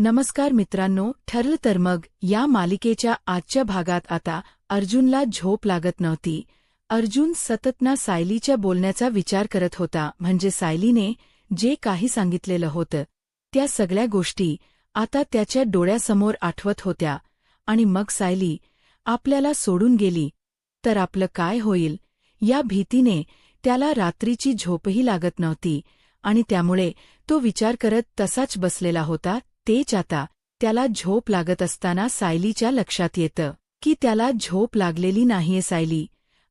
नमस्कार मित्रांनो, ठरलं तर मग या मालिकेच्या आजच्या भागात आता अर्जुनला झोप लागत नव्हती. अर्जुन सतत ना सायलीच्या बोलण्याचा विचार करत होता, म्हणजे सायलीने जे काही सांगितलेलं होतं त्या सगळ्या गोष्टी आता त्याच्या डोळ्यासमोर आठवत होत्या. आणि मग सायली आपल्याला सोडून गेली तर आपलं काय होईल या भीतीने त्याला रात्रीची झोपही लागत नव्हती. आणि त्यामुळे तो विचार करत तसाच बसलेला होता. तेच आता त्याला झोप लागत असताना सायलीच्या लक्षात येतं की त्याला झोप लागलेली नाहीये. सायली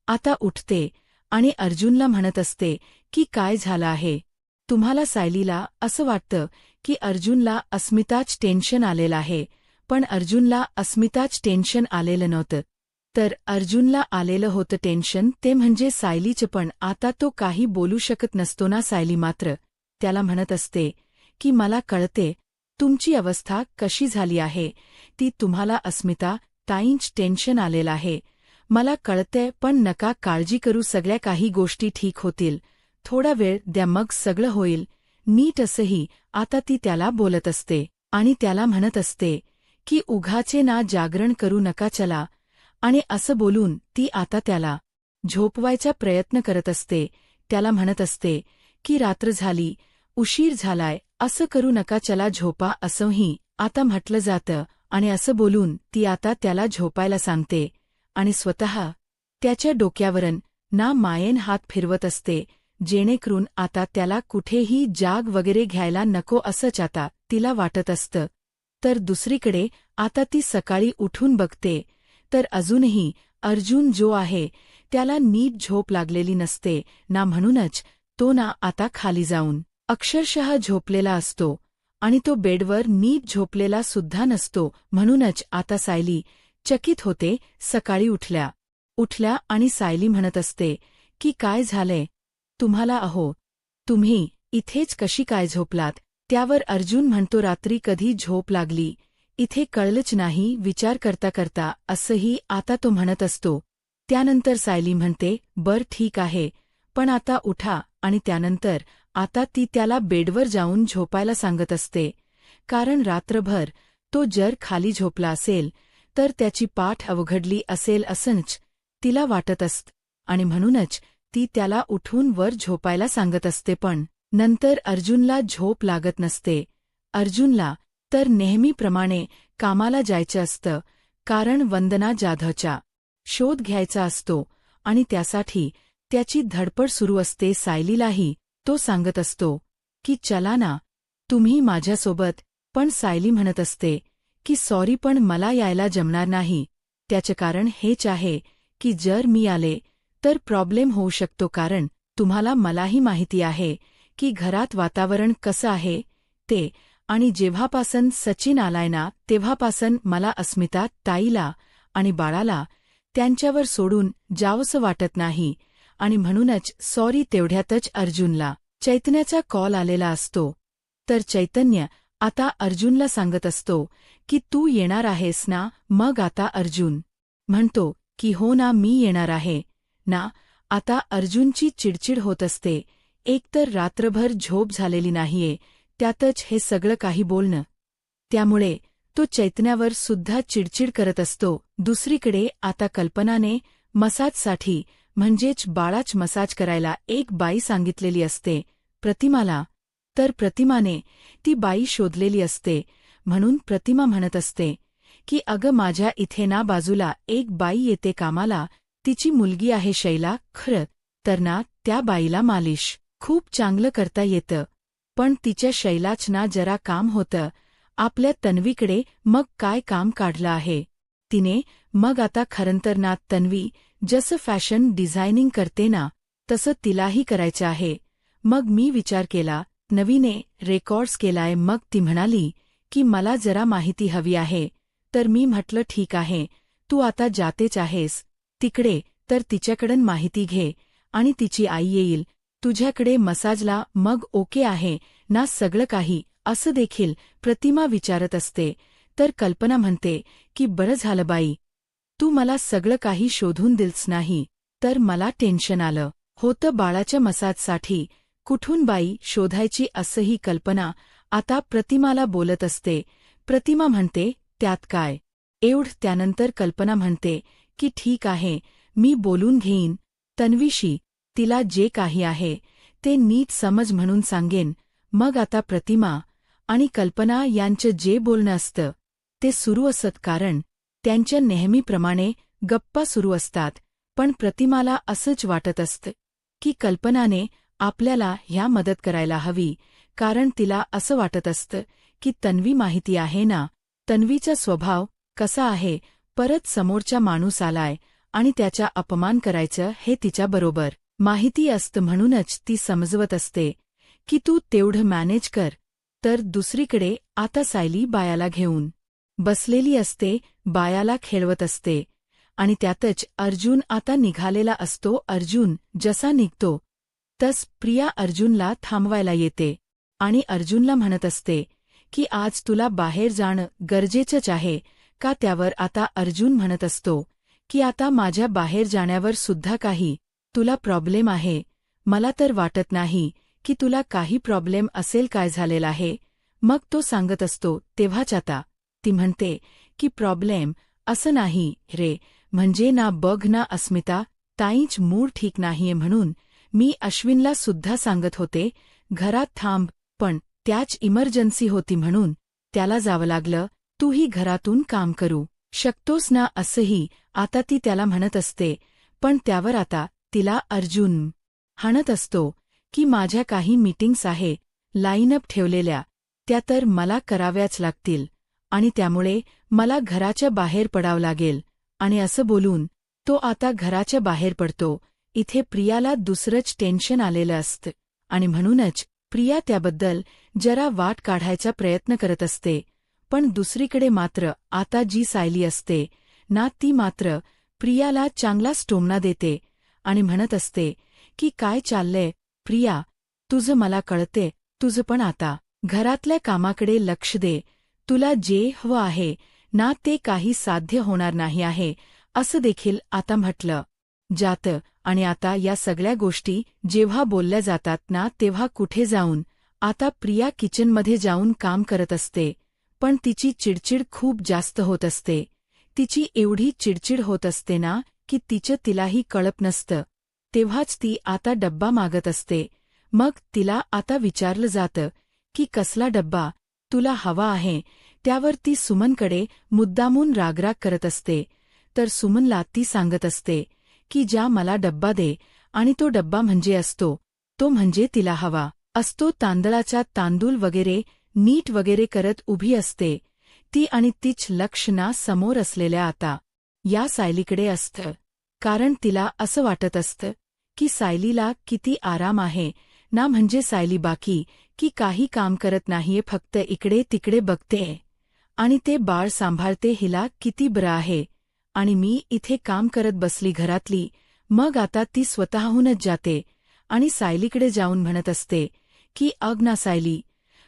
आता उठते आणि अर्जुनला म्हणत असते की काय झालं आहे तुम्हाला. सायलीला असं वाटतं की अर्जुनला अस्मिताच टेन्शन आलेलं आहे, पण अर्जुनला अस्मिताच टेन्शन आलेलं नव्हतं. तर अर्जुनला आलेलं होतं टेन्शन ते म्हणजे सायलीचं. पण आता तो काही बोलू शकत नसतो ना. सायली मात्र त्याला म्हणत असते की मला कळते तुमची अवस्था कशी झाली आहे ती. तुम्हाला अस्मिता ताईंच टेन्शन आलेलं आहे, मला कळतंय, पण नका काळजी करू, सगळ्या काही गोष्टी ठीक होतील. थोडा वेळ द्या, मग सगळं होईल नीट. असंही आता ती त्याला बोलत असते आणि त्याला म्हणत असते की उघाचे ना जागरण करू नका, चला. आणि असं बोलून ती आता त्याला झोपवायचा प्रयत्न करत असते. त्याला म्हणत असते की रात्र झाली, उशीर झालाय, असं करू नका, चला झोपा, असंही आता म्हटलं जातं. आणि असं बोलून ती आता त्याला झोपायला सांगते आणि स्वतः त्याच्या डोक्यावरून ना मायेन हात फिरवत असते, जेणेकरून आता त्याला कुठेही जाग वगैरे घ्यायला नको असंच आता तिला वाटत असतं. तर दुसरीकडे आता ती सकाळी उठून बघते तर अजूनही अर्जुन जो आहे त्याला नीट झोप लागलेली नसते ना. म्हणूनच तो ना आता खाली जाऊन अक्षरशः झोपलेला असतो आणि तो बेडवर नीट झोपलेला सुद्धा नसतो. म्हणूनच आता सायली चकित होते. सकाळी उठल्या आणि सायली म्हणत असते की काय झालंय तुम्हाला, अहो तुम्ही इथेच कशी काय झोपलात. त्यावर अर्जुन म्हणतो रात्री कधी झोप लागली इथे कळलंच नाही, विचार करता करता, असंही आता तो म्हणत असतो. त्यानंतर सायली म्हणते बर ठीक आहे, पण आता उठा. आणि त्यानंतर आता ती त्याला बेडवर जाऊन झोपायला सांगत असते, कारण रात्रभर तो जर खाली झोपला असेल तर त्याची पाठ अवघडली असेल असंच तिला वाटत असतं. आणि म्हणूनच ती त्याला उठून वर झोपायला सांगत असते. पण नंतर अर्जुनला झोप लागत नसते. अर्जुनला तर नेहमीप्रमाणे कामाला जायचं असतं, कारण वंदना जाधवचा शोध घ्यायचा असतो आणि त्यासाठी त्याची धडपड सुरू असते. सायलीलाही तो सांगत असतो की चला ना तुम्ही माझ्यासोबत. पण सायली म्हणत असते की सॉरी, पण मला यायला जमणार नाही. त्याचं कारण हेच आहे की जर मी आले तर प्रॉब्लेम होऊ शकतो, कारण तुम्हाला मलाही माहिती आहे की घरात वातावरण कसं आहे ते. आणि जेव्हापासून सचिन आलाय ना तेव्हापासून मला अस्मिता ताईला आणि बाळाला त्यांच्यावर सोडून जावंसं वाटत नाही. आणि म्हणूनच सॉरी. तेवढ्यातच अर्जुनला चैतन्याचा कॉल आलेला असतो. तर चैतन्य आता अर्जुनला सांगत असतो की तू येणार आहेस ना. मग आता अर्जुन म्हणतो की हो ना, मी येणार आहे ना. आता अर्जुनची चिडचिड होत असते. एकतर रात्रभर झोप झालेली नाहीये, त्यातच हे सगळं काही बोलणं, त्यामुळे तो चैतन्यावर सुद्धा चिडचिड करत असतो. दुसरीकडे आता कल्पनाने मसाजसाठी म्हणजेच बाळाच मसाज करायला एक बाई सांगितलेली असते, प्रतिमाला. तर प्रतिमाने ती बाई शोधलेली असते. म्हणून प्रतिमा म्हणत असते की अगं माझ्या इथे ना बाजूला एक बाई येते कामाला, तिची मुलगी आहे शैला. खरं तर ना त्या बाईला मालिश खूप चांगलं करता येतं, पण तिच्या शैलाच ना जरा काम होतं आपल्या तन्वीकडे. मग काय काम काढलं आहे तिने. मग आता खरंतर ना तन्वी जसं फॅशन डिझायनिंग करते ना तसं तिलाही करायचं आहे. मग मी विचार केला, नवीने रेकॉर्ड्स केलाय. मग ती म्हणाली की मला जरा माहिती हवी आहे. तर मी म्हटलं ठीक आहे, तू आता जातेच आहेस तिकडे तर तिच्याकडून माहिती घे आणि तिची आई येईल तुझ्याकडे मसाजला. मग ओके आहे ना सगळं काही, असं देखील प्रतिमा विचारत असते. तर कल्पना म्हणते की बरं झालं बाई, तू मला सगळं काही शोधून दिलंस नाही तर मला टेन्शन आलं होतं बाळाच्या मसाजसाठी. कुठून बाई शोधायची असंही कल्पना आता प्रतिमाला बोलत असते. प्रतिमा म्हणते, त्यात काय त्यानंतर कल्पना म्हणते की ठीक आहे, मी बोलून घेईन तन्वीशी, तिला जे काही आहे ते नीट समज म्हणून सांगेन. मग आता प्रतिमा आणि कल्पना यांचं जे बोलणं असतं ते सुरू असत, कारण त्यांच्या नेहमीप्रमाणे गप्पा सुरू असतात. पण प्रतिमाला असंच वाटत असतं की कल्पनाने आपल्याला ह्या मदत करायला हवी, कारण तिला असं वाटत असतं की तन्वी माहिती आहे ना, तन्वीचा स्वभाव कसा आहे, परत समोरचा माणूस आलाय आणि त्याचा अपमान करायचं हे तिच्याबरोबर माहिती असतं, म्हणूनच ती समजवत असते की तू तेवढं मॅनेज कर. तर दुसरीकडे आता सायली बायाला घेऊन बसलेली असते, बायाला खेळवत असते आणि त्यातच अर्जुन आता निघालेला असतो. अर्जुन जसा निघतो तस प्रिया अर्जुनला थांबवायला येते आणि अर्जुनला म्हणत असते की आज तुला बाहेर जाणं गरजेचंच आहे का. त्यावर आता अर्जुन म्हणत असतो की आता माझ्या बाहेर जाण्यावर सुद्धा काही तुला प्रॉब्लेम आहे. मला तर वाटत नाही की तुला काही प्रॉब्लेम असेल. काय झालेला आहे. मग तो सांगत असतो तेव्हाच आता ती म्हणते की प्रॉब्लेम असं नाही रे, म्हणजे ना बघ ना अस्मिता ताईंच मूड ठीक नाहीये, म्हणून मी अश्विनला सुद्धा सांगत होते घरात थांब, पण त्याच इमर्जन्सी होती म्हणून त्याला जावं लागलं. तूही घरातून काम करू शकतोस ना, असंही आता ती त्याला म्हणत असते. पण त्यावर आता तिला अर्जुन हाणत असतो की माझ्या काही मीटिंग्स आहे लाईनअप ठेवलेल्या, त्या तर मला कराव्याच लागतील आणि त्यामुळे मला घराच्या बाहेर पडावं लागेल. आणि असं बोलून तो आता घराच्या बाहेर पडतो. इथे प्रियाला दुसरंच टेन्शन आलेलं असतं आणि म्हणूनच प्रिया त्याबद्दल जरा वाट काढायचा प्रयत्न करत असते. पण दुसरीकडे मात्र आता जी सायली असते ना, ती मात्र प्रियाला चांगलाच टोमणा देते आणि म्हणत असते की काय चाललंय प्रिया, तुझं मला कळते, तुझं पण आता घरातल्या कामाकडे लक्ष दे. तुला जे हवं आहे ना ते काही साध्य होणार नाही आहे असं देखील आता म्हटलं जातं. आणि आता या सगळ्या गोष्टी जेव्हा बोलल्या जातात ना, तेव्हा कुठे जाऊन आता प्रिया किचनमध्ये जाऊन काम करत असते. पण तिची चिडचिड खूप जास्त होत असते. तिची एवढी चिडचिड होत असते ना की तिचं तिलाही कळत नसतं. तेव्हाच ती आता डब्बा मागत असते. मग तिला आता विचारलं जातं की कसला डब्बा तुला हवा आहे. त्यावर ती सुमनकडे मुद्दामून रागराग करत असते. तर सुमनला ती सांगत असते की ज्या मला डब्बा दे, आणि तो डब्बा म्हणजे असतो तो म्हणजे तिला हवा असतो तांदळाचा तांदूळ वगैरे नीट वगैरे करत उभी असते ती, आणि तीच लक्ष ना समोर असलेल्या आता या सायलीकडे असतं. कारण तिला असं वाटत असतं की सायलीला किती आराम आहे ना, म्हणजे सायली बाकी की काही काम करत नाहीये, फक्त इकडे तिकडे बघतेय आणि ते बाळ सांभाळते. हिला किती बरं आहे आणि मी इथे काम करत बसली घरातली. मग आता ती स्वतःहूनच जाते आणि सायलीकडे जाऊन म्हणत असते की अग ना सायली,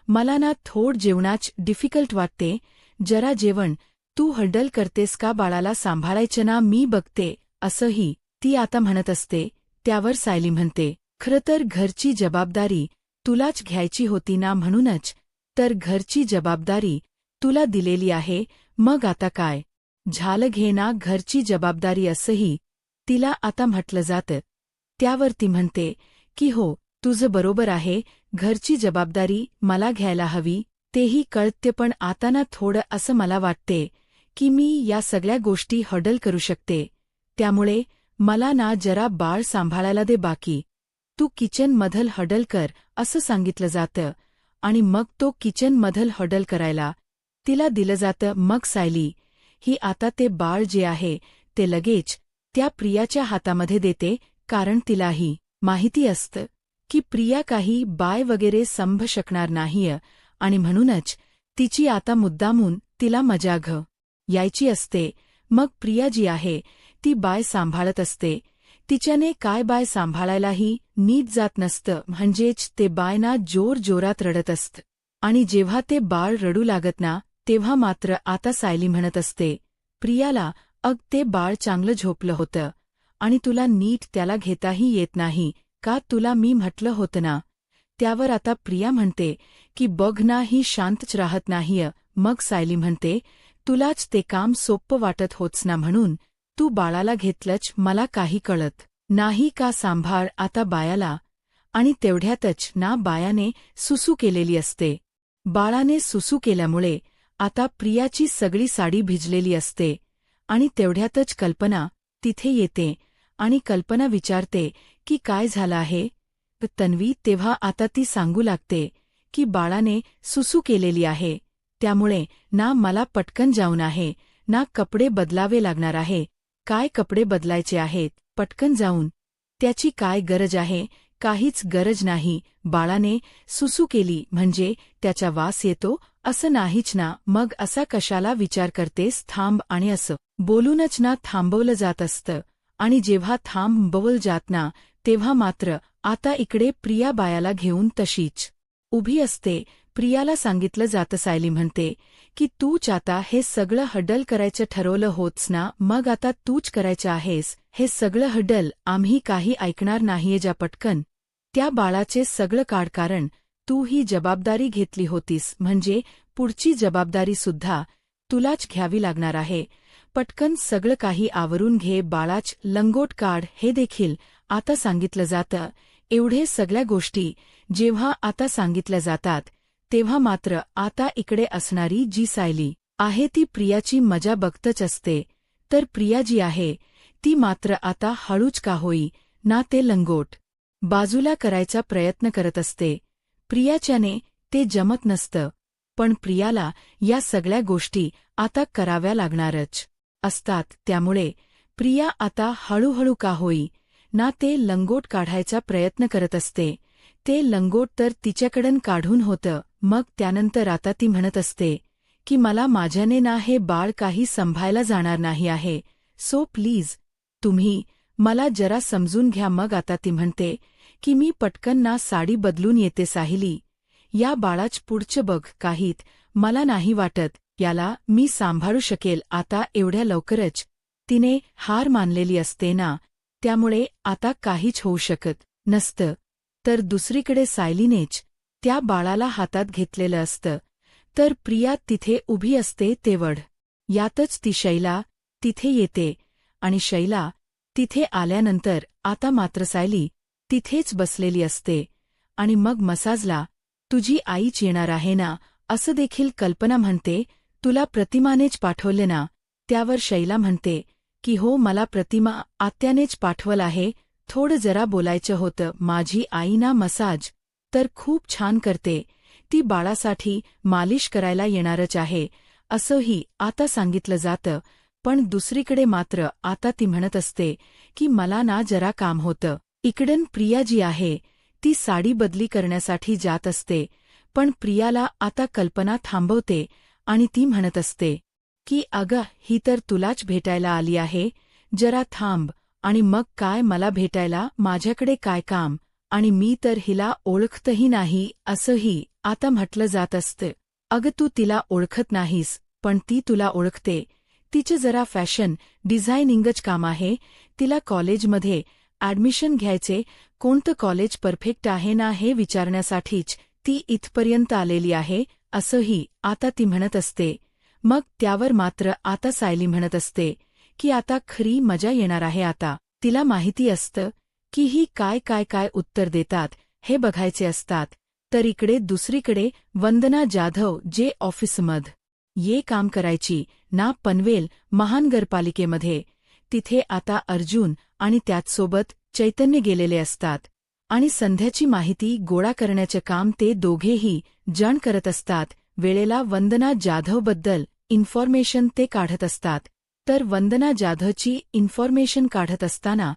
मला ना थोड जेवणाच डिफिकल्ट वाटते, जरा जेवण तू हँडल करतेस का, बाळाला सांभाळायचं ना, मी बघते. असंही ती आता म्हणत असते. त्यावर सायली म्हणते खरं तर घरची जबाबदारी तुलाच घ्यायची होती ना, म्हणूनच तर घरची जबाबदारी तुला दिलेली आहे. मग आता काय झालं, घे ना घरची जबाबदारी, असंही तिला आता म्हटलं जातं. त्यावर ती म्हणते की हो, तुझं बरोबर आहे, घरची जबाबदारी मला घ्यायला हवी, तेही कळते, पण आता ना थोडं असं मला वाटते की मी या सगळ्या गोष्टी हँडल करू शकते. त्यामुळे मला ना जरा बाळ सांभाळायला दे, बाकी तू किचनमधलं हँडल कर, असं सांगितलं जातं. आणि मग तो किचनमधलं हँडल करायला तिला दिलं जातं. मग सायली ही आता ते बाळ जे आहे ते लगेच त्या प्रियाच्या हातामध्ये देते, कारण तिलाही माहिती असतं की प्रिया काही बाय वगैरे संभ शकणार नाहीय, आणि म्हणूनच तिची आता मुद्दामून तिला मजा यायची असते. मग प्रिया जी आहे ती बाय सांभाळत असते. तिच्याने काय बाय सांभाळायलाही नीट जात नसतं, म्हणजेच ते बाय ना जोर जोरात रडत असतं. आणि जेव्हा ते बाळ रडू लागत ना, तेव्हा मात्र आता सायली म्हणत असते प्रियाला, अग ते बाळ चांगलं झोपलं होतं आणि तुला नीट त्याला घेताही येत नाही का, तुला मी म्हटलं होतं ना. त्यावर आता प्रिया म्हणते की बघ ना, ही शांतच राहत नाहीय, मग सायली म्हणते, तुलाच ते काम सोप्पं वाटत होच ना म्हणून तू बाळाला घेतलंच, मला काही कळत नाही का, सांभाळ आता बायाला. आणि तेवढ्यातच ना बायाने सुसू केलेली असते. बाळाने सुसू केल्यामुळे आता प्रियाची सगळी साडी भिजलेली असते. आणि तेवढ्यातच कल्पना तिथे येते आणि कल्पना विचारते की काय झालं आहे. तन्वी तेव्हा आता ती सांगू लागते की बाळाने सुसू केलेली आहे, त्यामुळे ना मला पटकन जाऊन आहे ना कपडे बदलावे लागणार आहे. काय कपडे बदलायचे आहेत, पटकन जाऊन. त्याची काय गरज आहे, काहीच गरज नाही. बाळाने सुसू केली म्हणजे त्याचा वास येतो असं नाहीच ना, मग असा कशाला विचार करतेस, थांब. आणि असं बोलूनच ना थांबवलं जात असतं. आणि जेव्हा थांबवलं जात ना तेव्हा मात्र आता इकडे प्रिया बायाला घेऊन तशीच उभी असते. प्रियाला सांगितलं जातं, सायली म्हणते की तूच आता हे सगळं हडल करायचं ठरवलं होतस ना, मग आता तूच करायचं आहेस हे सगळं हडल, आम्ही काही ऐकणार नाहीये, जा पटकन. त्या बाळाचे सगळं काढ, कारण तू ही जबाबदारी घेतली होतीस म्हणजे पुढची जबाबदारीसुद्धा तुलाच घ्यावी लागणार आहे. पटकन सगळं काही आवरून घे, बाळाच लंगोट काढ. हे देखील आता सांगितलं जातं. एवढे सगळ्या गोष्टी जेव्हा आता सांगितल्या जातात तेव्हा मात्र आता इकडे असणारी जी सायली आहे ती प्रियाची मजा बघतच असते. तर प्रिया जी आहे ती मात्र आता हळूच का होई ना ते लंगोट बाजूला करायचा प्रयत्न करत असते. प्रियाच्याने ते जमत नसतं, पण प्रियाला या सगळ्या गोष्टी आता कराव्या लागणारच असतात. त्यामुळे प्रिया आता हळूहळू का होई ना ते लंगोट काढायचा प्रयत्न करत असते. ते लंगोट तर तिच्याकडून काढून होतं. मग त्यानंतर आता ती म्हणत असते की मला माझ्याने ना हे बाळ काही संभायला जाणार नाही आहे, सो प्लीज तुम्ही मला जरा समजून घ्या. मग आता ती म्हणते की मी पटकन ना साडी बदलून येते सायली, या बाळाच पुढचं बघ, काहीत मला नाही वाटत याला मी सांभाळू शकेल आता एवढ्या लवकरच. तिने हार मानलेली असते ना, त्यामुळे आता काहीच होऊ शकत नसतं. तर दुसरीकडे सायलीनेच त्या बाळाला हातात घेतलेलं असतं. तर प्रिया तिथे उभी असते. तेवढ यातच ती शैला तिथे येते आणि शैला तिथे आल्यानंतर आता मात्र सायली तिथेच बसलेली असते. आणि मग मसाजला तुझी आईच येणार आहे ना, असं देखील कल्पना म्हणते. तुला प्रतिमानेच पाठवले ना. त्यावर शैला म्हणते की हो, मला प्रतिमा आत्यानेच पाठवलं आहे. थोडं जरा बोलायचं होतं. माझी आई ना मसाज तर खूप छान करते, ती बाळासाठी मालिश करायला येणारच आहे असंही आता सांगितलं जातं. पण दुसरीकडे मात्र आता ती म्हणत असते की मला ना जरा काम होतं. इकडून प्रिया जी आहे ती साडी बदली करण्यासाठी जात असते. पण प्रियाला आता कल्पना थांबवते आणि ती म्हणत असते की अगं, ही तर तुलाच भेटायला आली आहे, जरा थांब. आणि मग काय मला भेटायला, माझ्याकडे काय काम, आणि मी तर हिला ओळखतही नाही असंही आता म्हटलं जात असतं. अगं, तू तिला ओळखत नाहीस, पण ती तुला ओळखते. तिचं जरा फॅशन डिझायनिंगच काम आहे. तिला कॉलेजमध्ये ॲडमिशन घ्यायचे, कोणतं कॉलेज परफेक्ट आहे ना हे विचारण्यासाठीच ती इथपर्यंत आलेली आहे असंही आता ती म्हणत असते. मग त्यावर मात्र आता सायली म्हणत असते की आता खरी मजा येणार आहे. आता तिला माहिती असतं की ही काय काय काय उत्तर देतात हे बघायचे असतात. तर इकडे दुसरीकडे वंदना जाधव जे ऑफिसमध्ये ये काम करायची ना पनवेल महानगरपालिकेमध्ये, तिथे आता अर्जुन आणि त्याचसोबत चैतन्य गेलेले असतात. आणि संध्याची माहिती गोळा करण्याचे काम ते दोघेही जण करत असतात. वेळेला वंदना जाधवबद्दल इन्फॉर्मेशन ते काढत असतात. तर वंदना जाधवची इन्फॉर्मेशन काढत असताना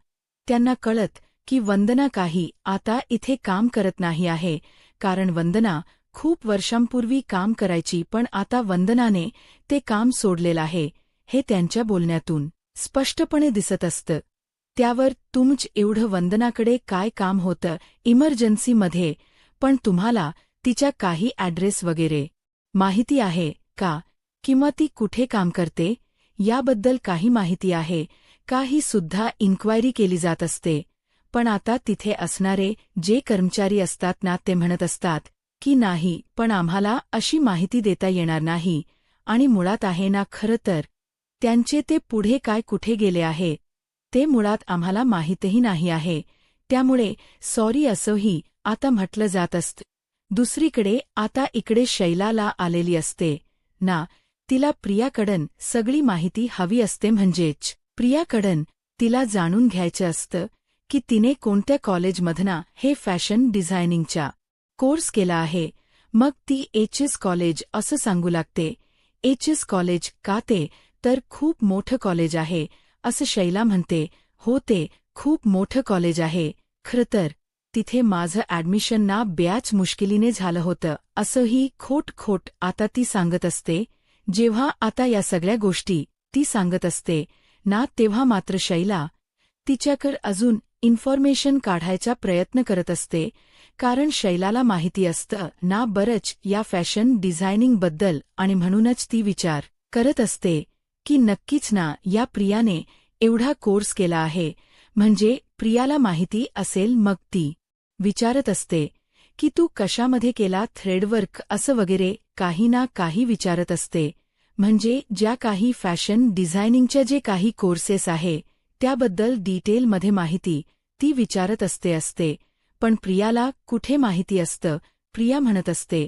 त्यांना कळत की वंदना काही आता इथे काम करत नाही आहे, कारण वंदना खूप वर्षांपूर्वी काम करायची, पण आता वंदनाने ते काम सोडलेलं आहे हे त्यांच्या बोलण्यातून स्पष्टपणे दिसत असतं. त्यावर तुमच एवढं वंदनाकडे काय काम होतं इमर्जन्सीमध्ये, पण तुम्हाला तिच्या काही ॲड्रेस वगैरे माहिती आहे का, किंवा ती कुठे काम करते याबद्दल काही माहिती आहे का, ही सुद्धा इन्क्वायरी केली जात असते. पण आता तिथे असणारे जे कर्मचारी असतात ना ते म्हणत असतात की नाही, पण आम्हाला अशी माहिती देता येणार नाही. आणि मुळात आहे ना, खरं तर त्यांचे ते पुढे काय कुठे गेले आहे ते मुळात आम्हाला माहीतही नाही आहे. त्यामुळे सॉरी असंही आता म्हटलं जात असतं. दुसरीकडे आता इकडे शैलाला आलेली असते ना, तिला प्रियाकडन सगळी माहिती हवी असते. म्हणजेच प्रियाकडन तिला जाणून घ्यायचं असतं की तिने कोणत्या कॉलेजमधना हे फॅशन डिझायनिंगचा कोर्स केला आहे. मग ती एचएस कॉलेज असं सांगू लागते. एचएस कॉलेज का? ते तर खूप मोठं कॉलेज आहे असं शैला म्हणते. हो, ते खूप मोठं कॉलेज आहे. खरं तर तिथे माझं ॲडमिशन ना बऱ्याच मुश्किलीने झालं होतं असंही खोट आता ती सांगत असते. जेव्हा आता या सगळ्या गोष्टी ती सांगत असते ना, तेव्हा मात्र शैला तिच्याकडे अजून इन्फॉर्मेशन काढायचा प्रयत्न करत असते. कारण शैलाला माहिती असतं ना बरंच या फॅशन डिझायनिंगबद्दल, आणि म्हणूनच ती विचार करत असते की नक्कीच ना या प्रियाने एवढा कोर्स केला आहे म्हणजे प्रियाला माहिती असेल. मग ती विचारत असते की तू कशामध्ये केला, थ्रेडवर्क असं वगैरे काही ना काही विचारत असते. म्हणजे ज्या काही फॅशन डिझायनिंगच्या जे काही कोर्सेस आहे त्याबद्दल डिटेलमध्ये माहिती ती विचारत असते. पण प्रियाला कुठे माहिती असतं. प्रिया म्हणत असते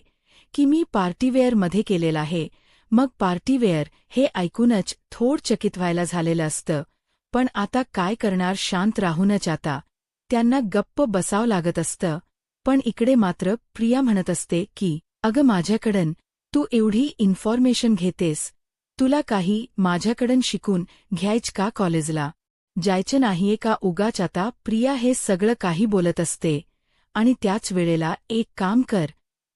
की मी पार्टीवेअरमध्ये केलेलं आहे. मग पार्टीवेअर हे ऐकूनच थोड चकित व्हायला झालेलं असतं. पण आता काय करणार, शांत राहूनच आता त्यांना गप्प बसावं लागत असतं. पण इकडे मात्र प्रिया म्हणत असते की अगं माझ्याकडून तू एवढी इन्फॉर्मेशन घेतेस, तुला काही माझ्याकडून शिकून घ्यायच का, कॉलेजला जायचं नाहीये का उगाच? आता प्रिया हे सगळं काही बोलत असते. आणि त्याच वेळेला एक काम कर,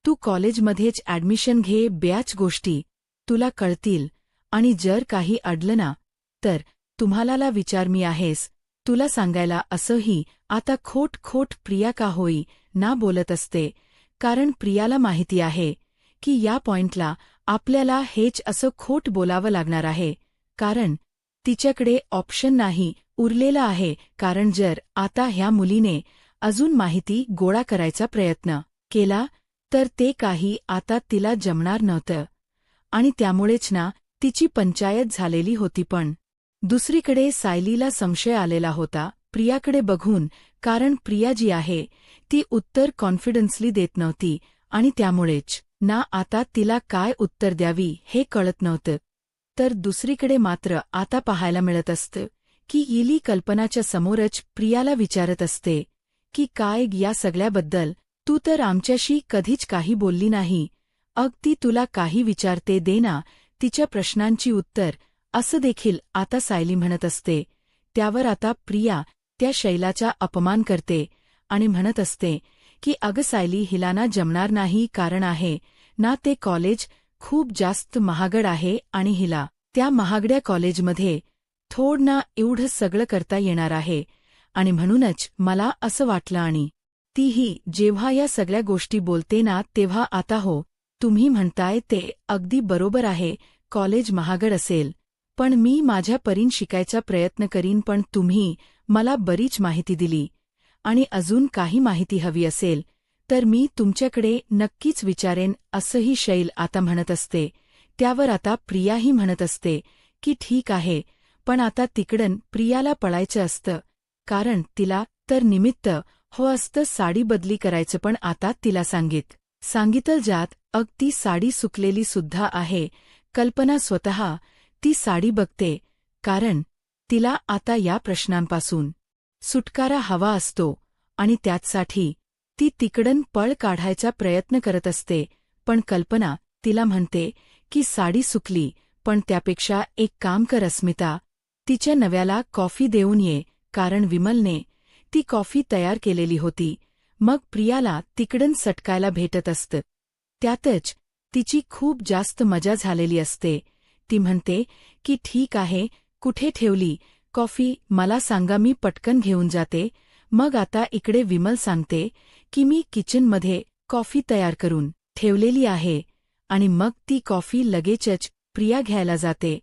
तू कॉलेजमध्येच ॲडमिशन घे, बऱ्याच गोष्टी तुला कळतील. आणि जर काही अडलं ना तर तुम्हाला विचार, मी आहेस तुला सांगायला. असंही आता खोट प्रिया का होई ना बोलत असते. कारण प्रियाला माहिती आहे की या पॉइंटला आपल्याला हेच असं खोट बोलावं लागणार आहे. कारण तिच्याकडे ऑप्शन नाही उरलेला आहे. कारण जर आता ह्या मुलीने अजून माहिती गोळा करायचा प्रयत्न केला तर ते काही आता तिला जमणार नव्हतं. आणि त्यामुळेच ना तिची पंचायत झालेली होती. पण दुसरीकडे सायलीला संशय आलेला होता प्रियाकडे बघून. कारण प्रिया जी आहे ती उत्तर कॉन्फिडन्सली देत नव्हती. आणि त्यामुळेच ना आता तिला काय उत्तर द्यावी हे कळत नव्हतं. तर दुसरीकडे मात्र आता पाहायला मिळत असतं की येली कल्पनाच्या समोरच प्रियाला विचारत असते की काय या सगळ्याबद्दल तू तर आमच्याशी कधीच काही बोलली नाही. ती तुला काही विचारते, दे ना तिच्या प्रश्नांची उत्तर, असं देखील आता सायली म्हणत असते. त्यावर आता प्रिया त्या शैलाचा अपमान करते आणि म्हणत असते की अगं सायली, हिला ना जमणार नाही. कारण आहे ना ते कॉलेज खूप जास्त महागड आहे आणि हिला त्या महागड्या कॉलेजमध्ये थोड ना एवढं सगळं करता येणार आहे. आणि म्हणूनच मला असं वाटलं. आणि तीही जेव्हा या सगळ्या गोष्टी बोलते ना तेव्हा आता हो, तुम्ही म्हणताय ते अगदी बरोबर आहे, कॉलेज महागड असेल पण मी माझ्या परीन शिकायचा प्रयत्न करीन. पण तुम्ही मला बरीच माहिती दिली आणि अजून काही माहिती हवी असेल तर मी तुमच्याकडे नक्कीच विचारेन, असंही शैल आता म्हणत असते. त्यावर आता प्रियाही म्हणत असते की ठीक आहे, पण आता तिकडन प्रियाला पळायचं असतं. कारण तिला तर निमित्त हो असतं साडी बदली करायचं. पण आता तिला सांगितलं जात ती साडी सुकलेली सुद्धा आहे. कल्पना स्वतः ती साडी बघते. कारण तिला आता या प्रश्नांपासून सुटकारा हवा असतो आणि त्याचसाठी ती तिकडन पळ काढायचा प्रयत्न करत असते. पण कल्पना तिला म्हणते की साडी सुकली, पण त्यापेक्षा एक काम कर अस्मिता, तिच्या नव्याला कॉफी देऊन ये. कारण विमलने ती कॉफी तयार केलेली होती. मग प्रियाला तिकडन सटकायला भेटत असतं. त्यातच तिची खूप जास्त मजा झालेली असते. ती म्हणते की ठीक आहे, कुठे ठेवली कॉफी, मला सांगा, मी पटकन घेऊन जाते. मग आता इकडे विमल सांगते की मी किचनमध्ये कॉफी तयार करून ठेवलेली आहे. आणि मग ती कॉफी लगेचच प्रिया घ्यायला जाते.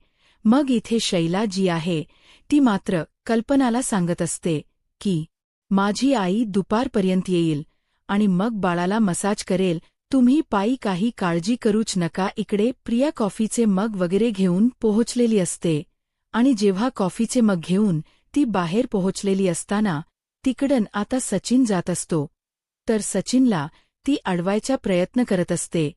मग इथे शैला जी आहे ती मात्र कल्पनाला सांगत असते की माझी आई दुपारपर्यंत येईल आणि मग बाळाला मसाज करेल. तुम्ही पायी काही काळजी करूच नका. इकडे प्रिया कॉफीचे मग वगैरे घेऊन पोहोचलेली असते आणि जेव्हा कॉफीचे मग घेऊन ती बाहेर पोहोचलेली असताना तिकडन आता सचिन जात असतो. तर सचिनला ती अडवायचा प्रयत्न करत असते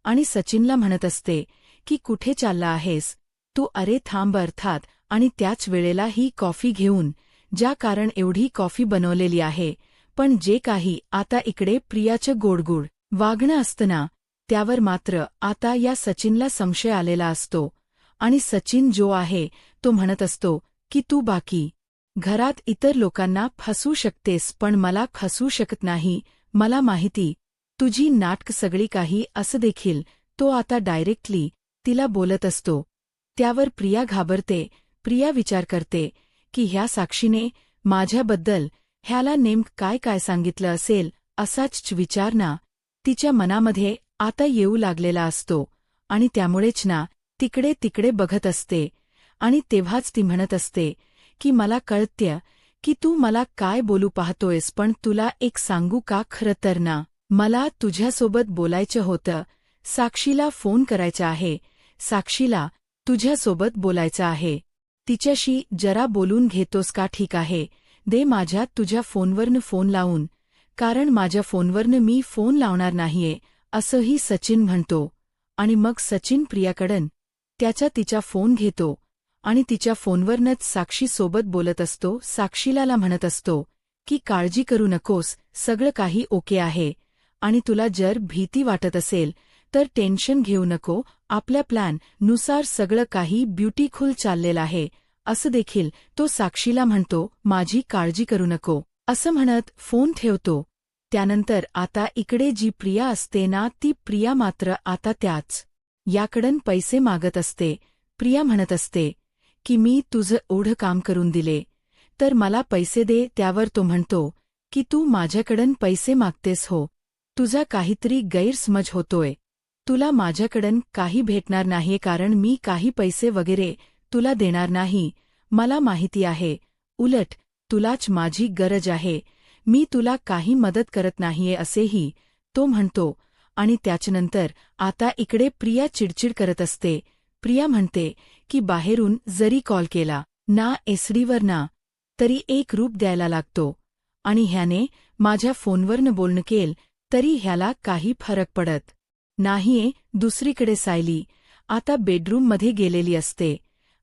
आणि सचिनला म्हणत असते की कुठे चालला आहेस तू, अरे थांब. अर्थात आणि त्याच वेळेला ही कॉफी घेऊन ज्या कारण एवढी कॉफी बनवलेली आहे, पण जे काही आता इकडे प्रियाचं गोडगोड वागणं असतं ना, त्यावर मात्र आता या सचिनला संशय आलेला असतो आणि सचिन जो आहे तो म्हणत असतो की तू बाकी घरात इतर लोकांना फसवू शकतेस, पण मला फसवू शकत नाही. मला माहिती तुझी नाटक सगळी काही. असं देखील तो आता डायरेक्टली तिला बोलत असतो. त्यावर प्रिया घाबरते. प्रिया विचार करते की ह्या साक्षीने माझ्याबद्दल ह्याला नेमकं काय काय सांगितलं असेल. असाच विचार ना तिच्या मनामध्ये आता येऊ लागलेला असतो आणि त्यामुळेच ना तिकडे तिकडे बघत असते आणि तेव्हाच ती म्हणत असते की मला कळत्य की तू मला काय बोलू पाहतोयस, पण तुला एक सांगू का, खरं तर ना मला तुझ्यासोबत बोलायचं होतं. साक्षीला फोन करायचा आहे. साक्षीला तुझ्यासोबत बोलायचं आहे. तिच्याशी जरा बोलून घेतोस का? ठीक आहे, दे माझ्या तुझ्या फोनवरनं फोन लावून, कारण माझ्या फोनवरनं मी फोन लावणार नाहीये, असंही सचिन म्हणतो. आणि मग सचिन प्रियाकडून तिचा फोन घेतो आणि तिच्या फोनवरनंच साक्षीसोबत बोलत असतो. साक्षीला म्हणत असतो की काळजी करू नकोस, सगळं काही ओके आहे आणि तुला जर भीती वाटत असेल तर टेन्शन घेऊ नको. आपल्या प्लॅन नुसार सगळं काही ब्युटीफुल चाललेलं आहे, असं देखील तो साक्षीला म्हणतो. माझी काळजी करू नको असं म्हणत फोन ठेवतो. त्यानंतर आता इकडे जी प्रिया असते ना, ती प्रिया मात्र आता त्याच याकडून पैसे मागत असते. प्रिया म्हणत असते की मी तुझं एवढं काम करून दिले तर मला पैसे दे. त्यावर तो म्हणतो की तू माझ्याकडून पैसे मागतेस हो, तुझा काहीतरी गैरसमज होतोय. तुला माझ्याकडून काही भेटणार नाहीये, कारण मी काही पैसे वगैरे तुला देणार नाही. मला माहिती आहे, उलट तुलाच माझी गरज आहे. मी तुला काही मदत करत नाहीये असेही तो म्हणतो. आणि त्याच्यानंतर आता इकडे प्रिया चिडचिड करत असते. प्रिया म्हणते की बाहेरून जरी कॉल केला ना एसडीवर ना तरी एक रूप द्यायला लागतो आणि ह्याने माझ्या फोनवरनं बोलणं केलं तरी ह्याला काही फरक पडत नाहीये. दुसरीकडे सायली आता बेडरूममध्ये गेलेली असते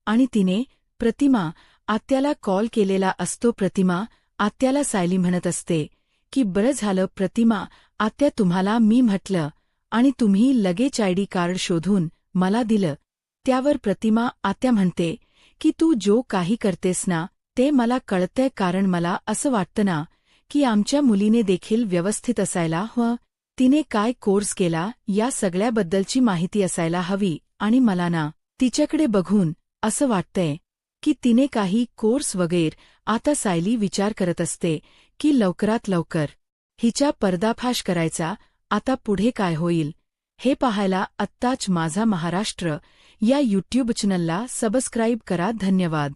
आणि तिने प्रतिमा आत्याला कॉल केलेला असतो. प्रतिमा आत्याला सायली म्हणत असते की बरं झालं प्रतिमा आत्या, तुम्हाला मी म्हटलं आणि तुम्ही लगेच आयडी कार्ड शोधून मला दिलं. त्यावर प्रतिमा आत्या म्हणते की तू जो काही करतेस ना ते मला कळतंय, कारण मला असं वाटतं ना की आमच्या मुलीने देखील व्यवस्थित असायला हवं. तिने काय कोर्स केला या सगळ्याबद्दलची माहिती असायला हवी आणि मला ना तिच्याकडे बघून असं वाटतंय की तिने काही कोर्स वगैरे. आता सायली विचार करत असते की लवकरात लवकर हिचा पर्दाफाश करायचा. आता पुढे काय होईल हे पाहायला आत्ताच माझा महाराष्ट्र या यूट्यूब चॅनलला सबस्क्राईब करा. धन्यवाद.